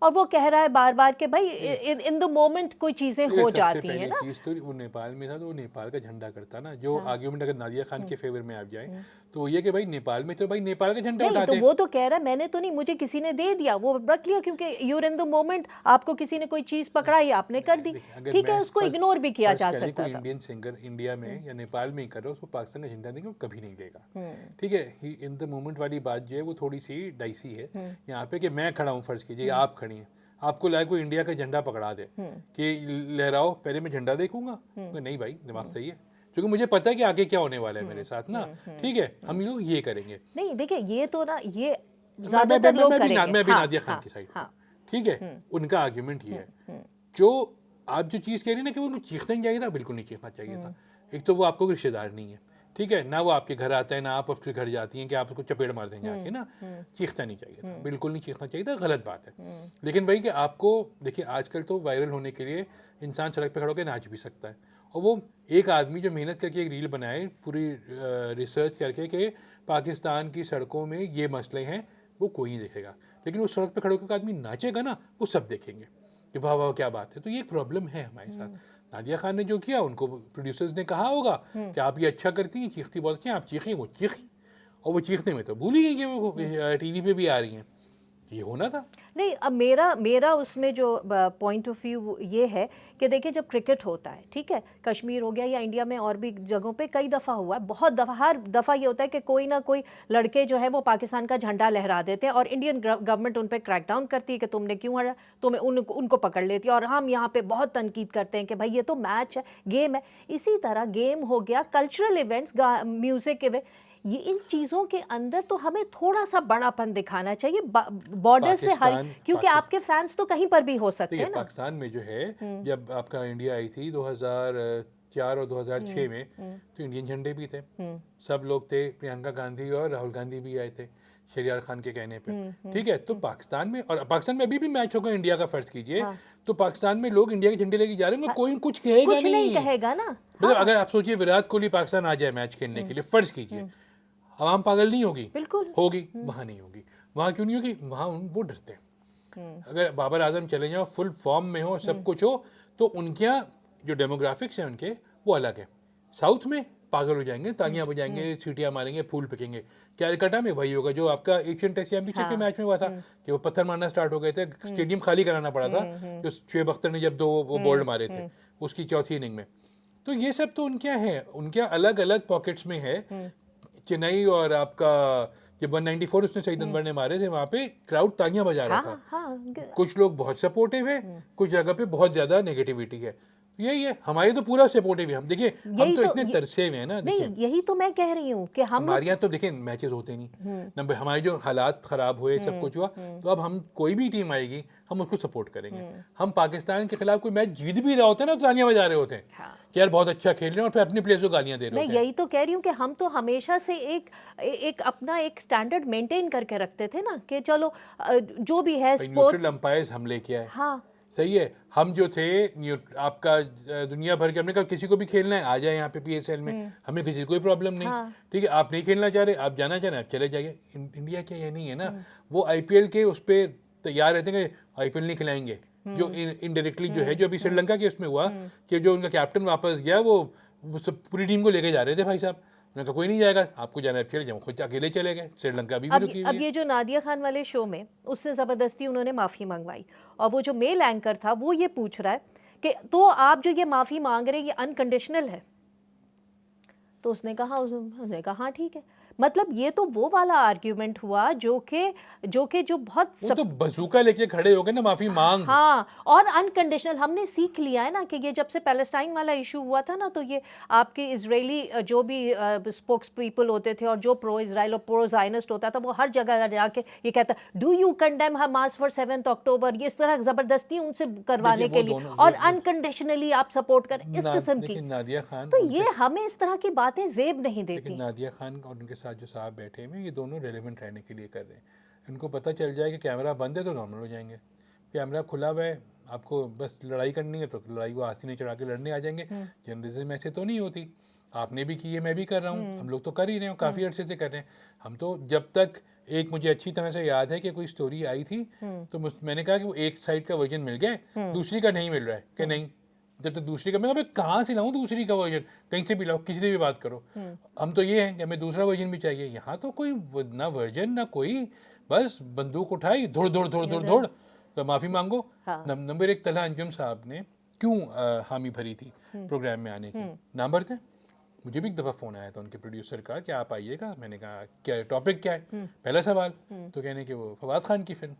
और वो कह रहा है बार बार कि भाई इन द मोमेंट कोई चीज़ें हो जाती हैं ना। चीज़ तो वो नेपाल में था, तो वो नेपाल का झंडा करता ना। जो आर्ग्यूमेंट अगर नादिया खान के फेवर में आप जाए तो वो ये कि भाई नेपाल में तो भाई नेपाल का झंडा नहीं, उठाते तो वो तो कह रहा है मैंने तो नहीं, मुझे किसी ने दे दिया, वो रख लिया, क्योंकि यूर इन द मोमेंट, आपको किसी ने कोई चीज़ पकड़ाई, आपने कर दी, ठीक है, उसको इग्नोर भी किया जा सकता था। इंडियन सिंगर इंडिया में या नेपाल में ही करो, उसको पाकिस्तान का झंडा देंगे वो कभी नहीं देगा। ठीक है, इन द मोमेंट वाली बात जो है वो थोड़ी सी डाइसी है यहाँ पे, कि मैं खड़ा हूँ, फर्ज कीजिए आप खड़ी हैं, आपको लगा कोई इंडिया का झंडा पकड़ा दे कि लहराओ, पहले मैं झंडा देखूंगा, नहीं भाई दिमाग सही है, क्योंकि मुझे पता है कि आगे क्या होने वाला है मेरे साथ ना। ठीक है, हम लोग ये करेंगे। नहीं देखिए, ये तो ना, ये ज्यादातर लोग करेंगे। मैं भी नादिया खान की साइड, ठीक है, उनका आर्ग्यूमेंट ये है, जो आप जो चीज़ कह रही है ना कि वो चीखना नहीं चाहिए था, बिल्कुल नहीं चीखना चाहिए था। एक तो वो आपको रिश्तेदार नहीं है, ठीक है ना, वो आपके घर आता है ना, आप उसके घर जाती हैं कि आप उसको चपेट मार देंगे आके ना, चीखना नहीं चाहिए था, बिल्कुल नहीं चीखना चाहिए था, गलत बात है। लेकिन भाई कि आपको देखिए, आजकल तो वायरल होने के लिए इंसान सड़क पे खड़ा होकर नाच भी सकता है, और वो एक आदमी जो मेहनत करके एक रील बनाए पूरी रिसर्च करके कि पाकिस्तान की सड़कों में ये मसले हैं, वो कोई नहीं देखेगा, लेकिन उस सड़क पे खड़े होकर आदमी नाचेगा ना, वो सब देखेंगे कि वाह वाह क्या बात है। तो ये एक प्रॉब्लम है हमारे साथ। नादिया खान ने जो किया, उनको प्रोड्यूसर्स ने कहा होगा कि आप ये अच्छा करती हैं, चीखती बहुत अच्छी हैं, आप चीखें, वो चीखी, और वो चीखने में तो भूल ही गई कि वो टीवी पे भी आ रही हैं। ये होना था। नहीं, अब मेरा उसमें जो पॉइंट ऑफ व्यू ये है कि देखिए, जब क्रिकेट होता है, ठीक है, कश्मीर हो गया या इंडिया में और भी जगहों पे कई दफ़ा हुआ है, बहुत दफ़ा, हर दफ़ा ये होता है कि कोई ना कोई लड़के जो है वो पाकिस्तान का झंडा लहरा देते हैं, और इंडियन गवर्नमेंट उन पर क्रैकडाउन करती है कि तुमने क्यों हरा, तुम्हें उनको पकड़ लेती है, और हम यहाँ पे बहुत तनकीद करते हैं कि भाई ये तो मैच है, गेम है। इसी तरह गेम हो गया, कल्चरल इवेंट्स, म्यूज़िक इवेंट, ये इन चीज़ों के अंदर तो हमें थोड़ा सा बड़ापन दिखाना चाहिए, बॉर्डर से हर, क्योंकि आपके फैंस तो कहीं पर भी हो सकते हैं ना। पाकिस्तान में जो है, जब आपका इंडिया आई थी 2004 और 2006 में, तो इंडियन झंडे भी थे, सब लोग थे, प्रियंका गांधी और राहुल गांधी भी आए थे शहरियार खान के कहने पे। ठीक है, तो पाकिस्तान में, और पाकिस्तान में अभी भी मैच होगा इंडिया का, फर्ज कीजिए, तो पाकिस्तान में लोग इंडिया के झंडे लेके जा रहे हैं, कोई कुछ कहेगा कुछ नहीं कहेगा ना। मतलब अगर आप सोचिए विराट कोहली पाकिस्तान आ जाए मैच खेलने के लिए, फर्ज कीजिए, आवाम पागल नहीं होगी? बिल्कुल होगी। वहाँ नहीं होगी। वहाँ क्यों नहीं होगी? वहाँ वो डरते हैं। अगर बाबर आजम चले जाओ, फुल फॉर्म में हो, सब कुछ हो, तो उनके यहाँ जो डेमोग्राफिक्स हैं उनके, वो अलग है। साउथ में पागल हो जाएंगे, तालियां बजाएंगे, सीटियां मारेंगे, फूल फेंकेंगे। कैलकाटा में वही होगा जो आपका एशियन टेस्ट चैंपियनशिप के मैच में हुआ था, कि वो पत्थर मारना स्टार्ट हो गए थे, स्टेडियम खाली कराना पड़ा था, जो शुएब अख्तर ने जब 2 वो बोल्ड मारे थे उसकी चौथी इनिंग में। तो ये सब तो उनके हैं, उनके अलग अलग पॉकेट्स में है। चेन्नई और आपका जब 194 उसने सईद अनवर ने मारे थे, वहाँ पे क्राउड तालियां बजा रहा था। कुछ लोग बहुत सपोर्टिव है, कुछ जगह पे बहुत ज्यादा नेगेटिविटी है। यही है, हमारे तो पूरा सपोर्टिव है। हम देखिए, हम तो इतने तरसे हुए हैं ना। नहीं, यही तो मैं कह रही हूँ कि हमारे यहाँ तो देखिए मैचेस होते नहीं, नंबर हमारे जो हालात खराब हुए, सब कुछ हुआ, तो अब हम कोई भी टीम आएगी हम उसको सपोर्ट करेंगे। हम पाकिस्तान के खिलाफ कोई मैच जीत भी रहा होता है ना, तो तालियां बजा रहे होते हैं कि यार बहुत अच्छा खेल रहे हैं, और फिर अपने प्लेयर्स को गालियां दे रहे होते हैं। मैं यही तो कह रही हूँ कि हम तो हमेशा से एक अपना एक स्टैंडर्ड मेंटेन करके रखते थे ना, कि चलो जो भी है स्पोर्ट। न्यूट्रल अंपायर्स हम लेके आए। हाँ सही है। हम जो थे आपका दुनिया भर के, हमने कहा किसी को भी खेलना है आ जाए यहाँ पे PSL में, हमें किसी कोई प्रॉब्लम नहीं। ठीक है, आप नहीं खेलना चाह रहे, आप जाना चाह रहे हैं, आप चले जाइए। इंडिया क्या ये नहीं है ना, वो IPL के उस पर तैयार रहते हैं कि IPL नहीं खिलाएंगे। जो इनडायरेक्टली जो है, जो अभी श्रीलंका के उसमें हुआ कि जो उनका कैप्टन वापस गया, वो सब पूरी टीम को लेके जा रहे थे भाई साहब। उन्होंने कहा कोई नहीं जाएगा, आपको जाना है चले जाओ, खुद अकेले चले गए। श्रीलंका भी रुकी हुई है। अब ये जो नादिया खान वाले शो में, उससे ज़बरदस्ती उन्होंने माफ़ी मंगवाई, और वो जो मेल एंकर था वो ये पूछ रहा है कि तो आप जो ये माफ़ी मांग रहे हैं ये अनकंडीशनल है। तो उसने कहा हाँ ठीक है। मतलब ये तो वो वाला आर्ग्यूमेंट हुआ जो बहुत वो तो बजूका लेके खड़े हो गए ना, माफी मांग। हाँ, और अनकंडीशनल हमने सीख लिया है ना कि ये जब से पैलेस्टाइन वाला इशू हुआ था ना, तो ये आपके इजरायली जो भी स्पोक्स पीपल होते थे और जो प्रो इजराइल और प्रो जायनिस्ट होता था, वो हर जगह जाके ये कहता do you condemn Hamas for 7 अक्टूबर, ये इस तरह जबरदस्ती उनसे करवाने के लिए, और अनकंडीशनली आप सपोर्ट करें इस किस्म की। नादिया खान, तो ये हमें इस तरह की बातें जेब नहीं देती। लेकिन नादिया खान और उनके साथ जो साहब बैठे हुए, ये दोनों रेलेवेंट रहने के लिए कर रहे हैं। इनको पता चल जाए कि कैमरा बंद है तो नॉर्मल हो जाएंगे, कैमरा खुला हुआ है, आपको बस लड़ाई करनी है तो लड़ाई को आस्तीने चढ़ा के लड़ने आ जाएंगे। जर्नलिज्म ऐसे तो नहीं होती, आपने भी की है, मैं भी कर रहा हूँ, हम लोग तो कर ही रहे हैं, काफ़ी अरसे से कर रहे हैं। हम तो जब तक एक मुझे अच्छी तरह से याद है कि कोई स्टोरी आई थी तो मैंने कहा कि वो एक साइड का वर्जन मिल गया, दूसरी का नहीं मिल रहा है, कि नहीं, जब तक दूसरी का, मैं कहाँ से लाऊं दूसरी का वर्जन, कहीं से भी लाओ, किसी से भी बात करो। हम तो ये हैं कि हमें दूसरा वर्जन भी चाहिए। यहाँ तो कोई ना वर्जन ना कोई, बस बंदूक उठाई, धुड़ धुड़ धुड़ धुड़ धुड़, तो माफ़ी मांगो। नंबर एक, तलहा अंजुम साहब ने क्यों हामी भरी थी प्रोग्राम में आने की, नाम भरते। मुझे भी एक दफ़ा फ़ोन आया था उनके प्रोड्यूसर का कि आप आइएगा। मैंने कहा क्या टॉपिक क्या है, पहला सवाल तो कहने कि वो फवाद खान की फिल्म,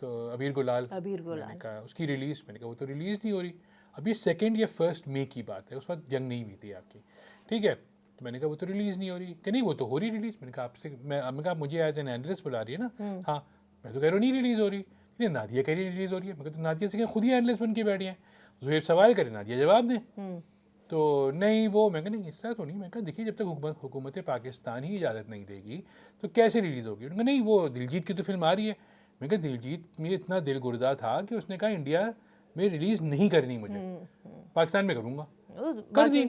तो अबीर गुलाल। मैंने कहा उसकी रिलीज़, मैंने कहा वो तो रिलीज़ नहीं हो रही, अब ये 2 या 1 मई की बात है, उस वक्त जंग नहीं हुई थी आपकी, ठीक है। तो मैंने कहा वो तो रिलीज़ नहीं हो रही, कि नहीं वो तो हो रही रिलीज़। मैंने कहा आपसे, मैंने कहा मुझे एज एन एनालिस्ट बुला रही है ना, हाँ, मैं तो कह रहा हूँ नहीं रिलीज़ हो रही, नहीं नादिया कह रही है रिलीज़ हो रही है। मैं कहता नादिया से खुद ही एनालिस्ट बन के बैठे हैं, जुहैब सवाल करें, नादिया जवाब दें, तो नहीं वो, मैं कहा नहीं ऐसा तो नहीं। मैं कहा देखिए जब तक हुकूमत पाकिस्तान ही इजाज़त नहीं देगी तो कैसे रिलीज़ होगी। उन्होंने नहीं वो दिलजीत की तो फिल्म आ रही है। मैं कहा दिलजीत में इतना दिल गुर्दा था कि उसने कहा इंडिया में रिलीज़ नहीं करनी, मुझे पाकिस्तान में करूँगा, कर दी।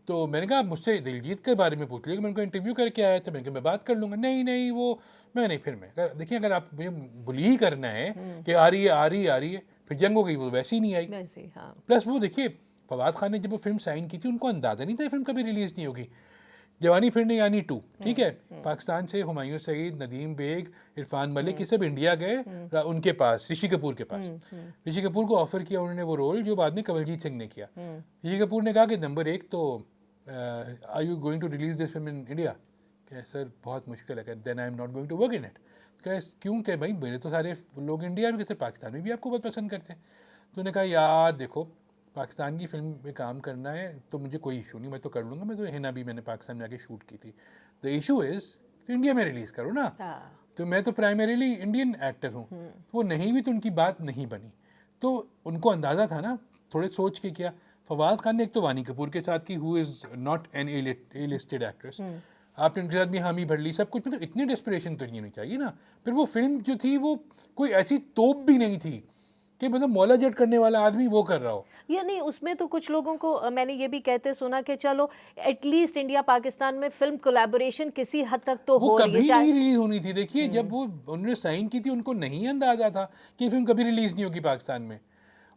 तो मैंने कहा मुझसे दिलजीत के बारे में पूछ लिया, मैंने उनको इंटरव्यू करके आया था, मैंने कहा मैं बात कर लूँगा, नहीं वो मैं नहीं। फिर मैं देखिए अगर आप मुझे बुली ही करना है कि आ रही है, फिर जंग हो गई, वो वैसे ही नहीं आई। प्लस वो देखिए फवाद खान ने जब वो फिल्म साइन की थी उनको अंदाज़ा नहीं था फिल्म कभी रिलीज़ नहीं होगी। जवानी फिर नहीं यानी 2, ठीक है, पाकिस्तान से हुमायूं सईद, नदीम बेग, इरफान मलिक, ये सब इंडिया गए उनके पास, ऋषि कपूर के पास। ऋषि कपूर को ऑफर किया उन्होंने वो रोल जो बाद में कवलजीत सिंह ने किया। ऋषि कपूर ने कहा कि नंबर 1 तो are you going to release this film in India? क्या सर बहुत मुश्किल है, then I am not going to work in it. क्या क्यों? क्या भाई मेरे तो सारे लोग इंडिया में कहते, पाकिस्तान में भी आपको बहुत पसंद करते हैं। तो उन्होंने कहा यार देखो पाकिस्तान की फिल्म में काम करना है तो मुझे कोई इशू नहीं, मैं तो कर लूँगा, मैं तो हिना भी मैंने पाकिस्तान में आके शूट की थी। द इशू इज़ तो इंडिया में रिलीज़ करो ना, तो मैं तो प्राइमरीली इंडियन एक्टर हूँ, वो नहीं भी तो उनकी बात नहीं बनी। तो उनको अंदाज़ा था ना, थोड़े सोच के किया। फवाद खान ने एक तो वानी कपूर के साथ की, who is not an A listed actress, आपने उनके साथ भी हामी भर ली, सब कुछ, मतलब इतनी डेस्परेशन तो नहीं होनी चाहिए ना। फिर वो फिल्म जो थी वो कोई ऐसी तोप भी नहीं थी कि मतलब मौला जट करने वाला आदमी वो कर रहा हो। या नहीं, उसमें तो कुछ लोगों को मैंने ये भी कहते सुना कि चलो एटलीस्ट इंडिया पाकिस्तान में फिल्म कोलैबोरेशन किसी हद तक तो हो रही है। कभी नहीं रिलीज होनी थी। देखिए जब वो उन्होंने साइन की थी उनको नहीं अंदाजा था कि फिल्म कभी रिलीज नहीं होगी पाकिस्तान में।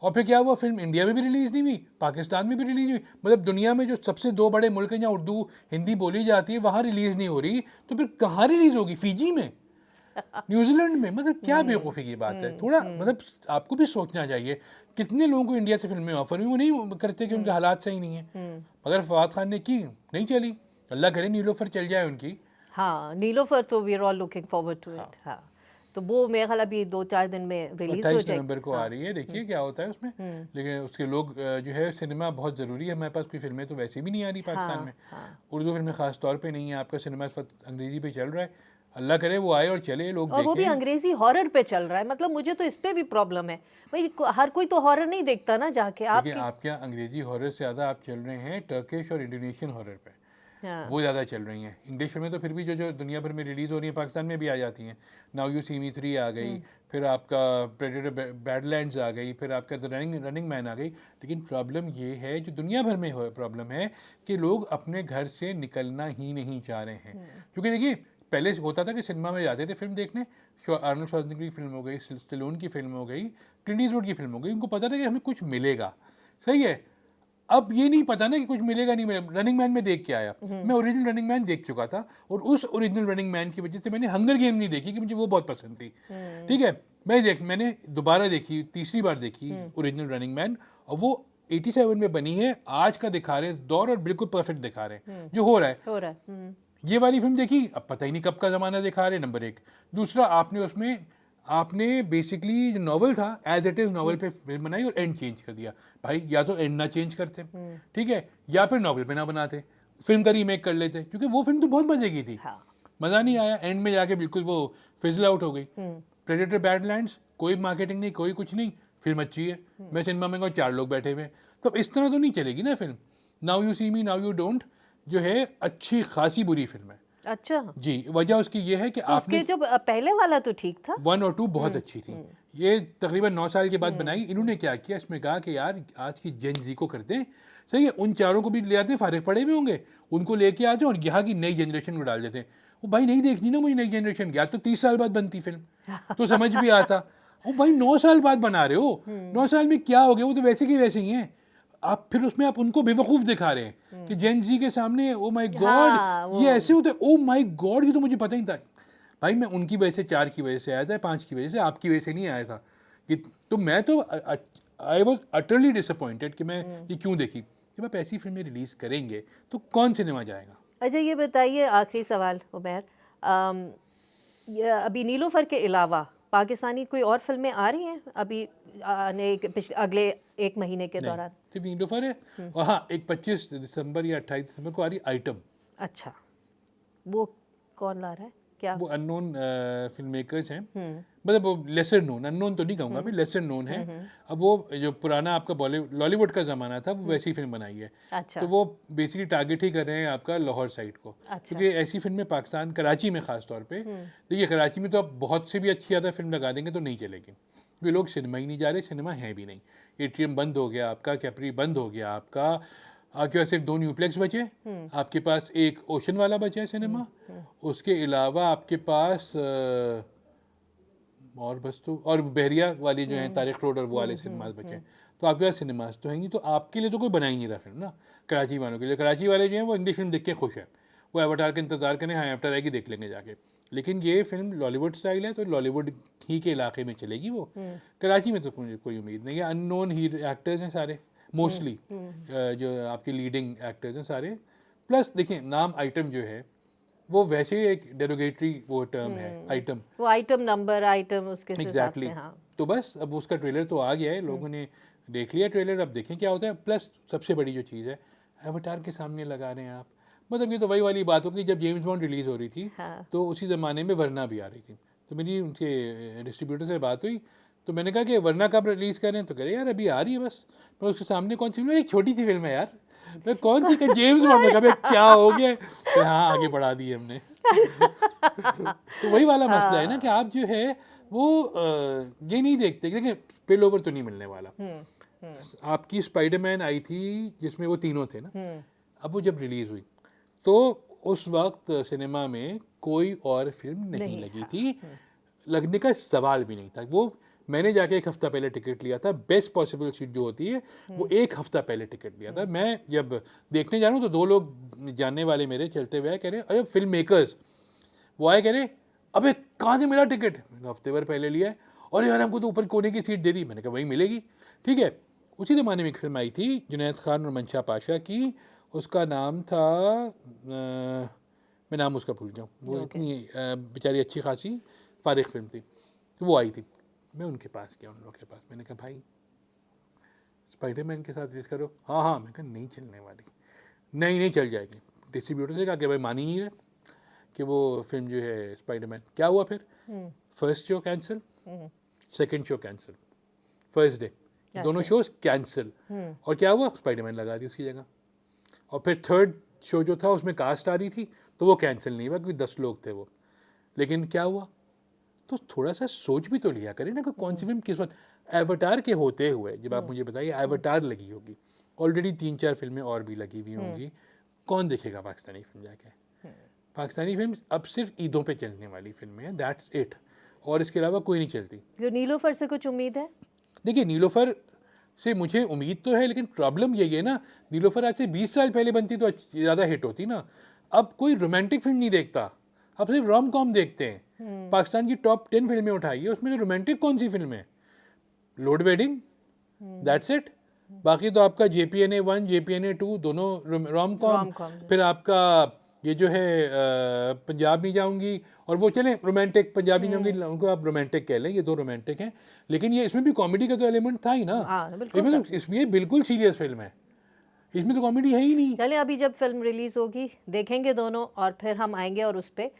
और फिर क्या हुआ, फिल्म इंडिया में भी रिलीज़ नहीं हुई, पाकिस्तान में भी रिलीज़ नहीं हुई। मतलब दुनिया में जो सबसे 2 बड़े मुल्क हैं जहाँ उर्दू हिंदी बोली जाती है वहाँ रिलीज़ नहीं हो रही, तो फिर कहाँ रिलीज़ होगी? फीजी में, न्यूजीलैंड में? मतलब क्या बेवकूफ़ी की बात है। थोड़ा मतलब आपको भी सोचना चाहिए। कितने लोगों को इंडिया से फिल्में ऑफर हुई, वो नहीं करते कि उनके हालात सही नहीं है। मगर फवाद खान ने की, नहीं चली। अल्लाह करे नीलोफर चल जाए उनकी। हाँ, नीलोफर तो we are all looking forward to it. हाँ, तो वो मेरे ख्याल अभी 2-4 दिन में रिलीज हो जाएगी। 28 नवंबर को आ रही है, देखिए क्या होता है उसमें। लेकिन उसके लोग जो है, सिनेमा बहुत ज़रूरी है। हमारे पास कोई फिल्में तो वैसे भी नहीं आ रही पाकिस्तान में, उर्दू फिल्में ख़ास तौर पे नहीं है। आपका सिनेमा इस वक्त अंग्रेज़ी पे चल रहा है, अल्लाह करे वो आए और चले, लोग देखें। और वो भी अंग्रेजी हॉरर पे चल रहा है। मतलब मुझे तो इस पे भी प्रॉब्लम है भाई, हर कोई तो हॉरर नहीं देखता ना जाके। आप क्या अंग्रेजी हॉरर से ज़्यादा आप चल रहे हैं टर्किश और इंडोनेशियन हॉरर पे, वो ज़्यादा चल रही हैं। इंग्लिश फिल्में तो फिर भी जो दुनिया भर में रिलीज़ हो रही हैं पाकिस्तान में भी आ जाती हैं। नाउ यू सी मी 3 आ गई, फिर आपका प्रेडेटर बैडलैंड्स आ गई, फिर आपका द रनिंग मैन आ गई। लेकिन प्रॉब्लम ये है, जो दुनिया भर में प्रॉब्लम है, कि लोग अपने घर से निकलना ही नहीं चाह रहे हैं। क्योंकि देखिए पहले होता था कि सिनेमा में जाते थे फिल्म देखने, आर्नल्ड श्वार्ज़नेगर की फिल्म हो गई, स्टैलोन की फिल्म हो गई, क्लिंट ईस्टवुड की फिल्म हो गई, उनको पता था कि हमें कुछ मिलेगा, सही है। अब ये नहीं पता ना कि कुछ मिलेगा नहीं मिलेगा। रनिंग मैन में देख के आया, मैं ओरिजिनल रनिंग मैन देख चुका था, और उस ओरिजिनल रनिंग मैन की वजह से मैंने हंगर गेम नहीं देखी कि मुझे वो बहुत पसंद थी, ठीक है। मैंने दोबारा देखी, तीसरी बार देखी ओरिजिनल रनिंग मैन, और वो 87 में बनी है, आज का दिखा रहे हैं दौर और बिल्कुल परफेक्ट दिखा रहे हैं जो हो रहा है। हो रहा है। ये वाली फिल्म देखी, अब पता ही नहीं कब का ज़माना दिखा रहे, नंबर एक। दूसरा, आपने बेसिकली जो नॉवल था एज इट इज़ नॉवल पे फिल्म बनाई और एंड चेंज कर दिया। भाई या तो एंड ना चेंज करते, ठीक है, या फिर नॉवल पे ना बनाते, फिल्म का रीमेक कर लेते, क्योंकि वो फिल्म तो बहुत मजे की थी। हाँ। मज़ा नहीं आया, एंड में जाके बिल्कुल वो फिजल आउट हो गई। प्रेडेटर बैडलैंड्स, कोई मार्केटिंग नहीं, कोई कुछ नहीं, फिल्म अच्छी है, मैं सिनेमा में गया, 4 लोग बैठे हुए हैं, तो इस तरह तो नहीं चलेगी ना film. Now you see me now you don't जो है अच्छी खासी बुरी फिल्म है। अच्छा, जी, वजह उसकी ये है कि तो आपने उसके जो पहले वाला तो ठीक था। 1 और 2 बहुत अच्छी थी। ये तकरीबन 9 साल के बाद बनाई। इन्होंने क्या किया, इसमें कहा कि यार आज की जेन जी को करते हैं, सही है, उन चारों को भी ले आते हैं, फारिग पड़े हुए होंगे, उनको लेके आते हैं और यहाँ की नई जनरेशन को डाल देते हैं। वो भाई नहीं देखनी ना मुझे नई जनरेशन, या तो 30 साल बाद बनती फिल्म तो समझ भी आता। वो भाई 9 साल बाद बना रहे हो, 9 साल में क्या हो गया, वो तो वैसे की वैसे ही हैं। आप फिर उसमें आप उनको बेवकूफ़ दिखा रहे हैं कि जेन जी के सामने ओ माय गॉड ये ऐसे होते, ओ माय गॉड ये तो मुझे पता ही था। भाई मैं उनकी वजह से 4 की वजह से आया था, 5 की वजह से, आपकी वजह से नहीं आया था। कि तो मैं तो आई वॉज अटरली डिसअपॉइंटेड कि मैं ये क्यों देखी। जब आप ऐसी फिल्में रिलीज़ करेंगे तो कौन सिनेमा जाएगा। अच्छा, ये बताइए, आखिरी सवाल उमैर, ये अभी नीलोफर के अलावा पाकिस्तानी कोई और फिल्में आ रही हैं अभी अगले 1 महीने के दौरान? सिर्फ नीलोफर है, और हाँ एक 25 दिसंबर या 28 दिसंबर को आ रही आइटम। अच्छा, वो कौन ला रहा है, क्या? वो अननोन फिल्म मेकर्स हैं, मतलब वो लेसर नोन, अननोन तो नहीं कहूँगा मैं, लेसर नोन है। अब वो जो पुराना आपका लॉलीवुड का ज़माना था वो वैसी फिल्म बनाई है। अच्छा। तो वो बेसिकली टारगेट ही कर रहे हैं आपका लाहौर साइड को। अच्छा। क्योंकि ऐसी फिल्में पाकिस्तान, कराची में ख़ास तौर पे, देखिए कराची में तो आप बहुत से भी अच्छी ज़्यादा फिल्म लगा देंगे तो नहीं चलेगी, क्योंकि लोग सिनेमा ही नहीं जा रहे, सिनेमा है भी नहीं। एटीएम बंद हो गया आपका, कैपरी बंद हो गया आपका, आपके पास सिर्फ 2 न्यूप्लेक्स बचे, आपके पास एक ओशन वाला बचा है सिनेमा, उसके अलावा आपके पास और बस तो, और बहरिया वाली जो है तारिक रोड और वो वाले सिनेमाज बचे हैं। तो आपके पास सिनेमाज तो हैं नहीं, तो आपके लिए तो कोई बना ही नहीं रहा फिल्म ना। कराची वालों के लिए, कराची वाले जो हैं वो इंग्लिश फिल्म देख के खुश हैं, वो एवटार का इंतज़ार करें, हाँ एवटार आएगी देख लेंगे जाके। लेकिन ये फिल्म लॉलीवुड स्टाइल है तो लॉलीवुड ही के इलाके में चलेगी वो। कराची में तो मुझे कोई उम्मीद नहीं है। अननोन हीरो एक्टर्स हैं सारे मोस्टली, जो आपके लीडिंग एक्टर्स हैं सारे। प्लस देखिए नाम आइटम जो है वो वैसे ही एक डेरोगेटरी वो टर्म है, आइटम, वो आइटम नंबर, आइटम उसके हिसाब से। हाँ। तो बस अब उसका ट्रेलर तो आ गया है, लोगों ने देख लिया ट्रेलर, अब देखें क्या होता है। प्लस सबसे बड़ी जो चीज़ है, एवटार के सामने लगा रहे हैं आप, मतलब ये तो वही वाली बात होगी जब जेम्स बॉन्ड रिलीज़ हो रही थी। हाँ। तो उसी ज़माने में वरना भी आ रही थी, तो मेरी उनके डिस्ट्रीब्यूटर से बात हुई, तो मैंने कहा कि वरना कब रिलीज़ करें, तो कह रहे यार अभी आ रही है बस। मैं उसके सामने कौन सी फिल्म, एक छोटी सी फिल्म है यार, मैं कौन सी, जेम्स बॉन्ड में, कहा क्या हो गया, तो हाँ आगे बढ़ा दी हमने। तो वही वाला मसला है ना कि आप जो है वो ये नहीं देखते, देखिए स्पिल ओवर तो नहीं मिलने वाला। आपकी स्पाइडरमैन आई थी जिसमें वो तीनों थे ना, अब वो जब रिलीज़ हुई तो उस वक्त सिनेमा में कोई और फिल्म नहीं लगी थी, लगने का सवाल भी नहीं था। वो मैंने जाके 1 हफ्ता पहले टिकट लिया था, बेस्ट पॉसिबल सीट जो होती है वो 1 हफ्ता पहले टिकट लिया था। मैं जब देखने जा रहा हूँ तो 2 लोग जानने वाले मेरे चलते हुए आए, कह रहे अरे फिल्म मेकर्स, वो आए कह रहे अबे कहाँ से मिला टिकट, मैंने हफ्ते भर पहले लिया है, और यार हमको तो ऊपर कोने की सीट दे दी। मैंने कहा वही मिलेगी, ठीक है। उसी ज़माने में एक फिल्म आई थी जुनैद खान और मंशा पाशा की, उसका नाम था मैं नाम उसका भूल जाऊँ, वो इतनी बेचारी अच्छी खासी फारिग फिल्म थी, तो वो आई थी। मैं उनके पास गया, उन लोगों के पास, मैंने कहा भाई स्पाइडरमैन के साथ रिलीज़ करो। हाँ हाँ, मैं कहा नहीं चलने वाली, नहीं चल जाएगी। डिस्ट्रीब्यूटर से कहा कि भाई मान ही नहीं रहे कि वो फिल्म जो है स्पाइडरमैन। क्या हुआ फिर, first show cancel, second show cancel, first day दोनों शोज कैंसिल, और क्या हुआ, स्पाइडरमैन लगा दी उसकी जगह। और फिर थर्ड शो जो था उसमें कास्ट आ रही थी तो वो कैंसिल नहीं हुआ क्योंकि 10 लोग थे वो। लेकिन क्या हुआ, तो थोड़ा सा सोच भी तो लिया करें ना कि कौन सी फिल्म किस वक्त। एवटार के होते हुए जब आप मुझे बताइए एवटार लगी होगी, ऑलरेडी 3-4 फिल्में और भी लगी हुई होंगी, कौन देखेगा पाकिस्तानी फिल्म जाके। पाकिस्तानी फिल्म अब सिर्फ ईदों पे चलने वाली फिल्में हैं, दैट्स इट, और इसके अलावा कोई नहीं चलती। नीलोफर से कुछ उम्मीद है? देखिए नीलोफर से मुझे उम्मीद तो है, लेकिन प्रॉब्लम यही है ना, नीलोफर आज से 20 साल पहले बनती तो ज़्यादा हिट होती ना। अब कोई रोमांटिक फिल्म नहीं देखता, अब सिर्फ रोम कॉम देखते हैं। पाकिस्तान की टॉप 10 फिल्में उठाइए, उसमें तो रोमांटिक कौन सी फिल्म है, लोड वेडिंग, दैट्स इट। बाकी तो आपका JPNA 1 JPNA 2 दोनों रोम कॉम, rom-com, फिर आपका ये जो है पंजाब नहीं जाऊंगी, और वो चले रोमांटिक पंजाबी नहीं जाऊंगी, उनको आप रोमांटिक कह लें, ये दो रोमांटिक हैं, लेकिन ये इसमें भी कॉमेडी का तो एलिमेंट था ही ना। हाँ, बिल्कुल इसमें तो इसमें ये बिल्कुल सीरियस फिल्म है, इसमें तो कॉमेडी है ही नहीं। चलें अभी जब फिल्म रिलीज होगी देखेंगे दोनों, और फिर हम आएंगे और उस पे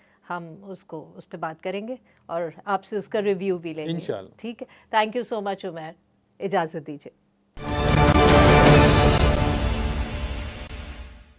बात करेंगे और आपसे उसका रिव्यू भी लेंगे। इंशाल्लाह। ठीक है, thank you so much Umair, इजाज़त दीजिए।